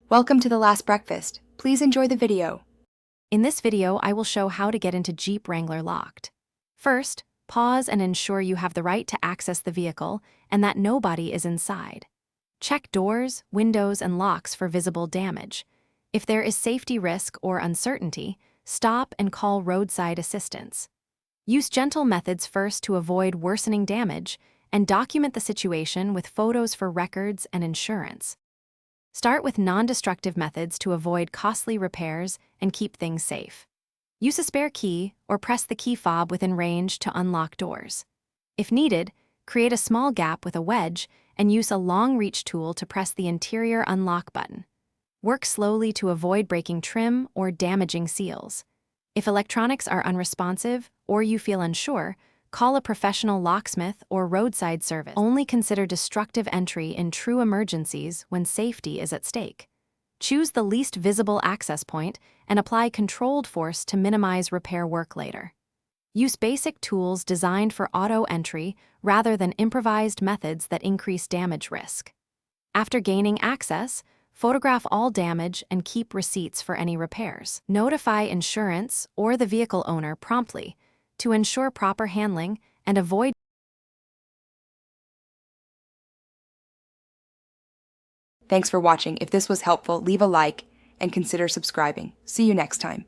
Welcome to The Last Breakfast. Please enjoy the video. In this video, I will show how to get into Jeep Wrangler locked. First, pause and ensure you have the right to access the vehicle and that nobody is inside. Check doors, windows, and locks for visible damage. If there is safety risk or uncertainty, stop and call roadside assistance. Use gentle methods first to avoid worsening damage, and document the situation with photos for records and insurance. Start with non-destructive methods to avoid costly repairs and keep things safe. Use a spare key or press the key fob within range to unlock doors. If needed, create a small gap with a wedge and use a long-reach tool to press the interior unlock button. Work slowly to avoid breaking trim or damaging seals. If electronics are unresponsive or you feel unsure, call a professional locksmith or roadside service. Only consider destructive entry in true emergencies when safety is at stake. Choose the least visible access point and apply controlled force to minimize repair work later. Use basic tools designed for auto entry rather than improvised methods that increase damage risk. After gaining access, photograph all damage and keep receipts for any repairs. Notify insurance or the vehicle owner promptly to ensure proper handling and avoid. Thanks for watching. If this was helpful, leave a like and consider subscribing. See you next time.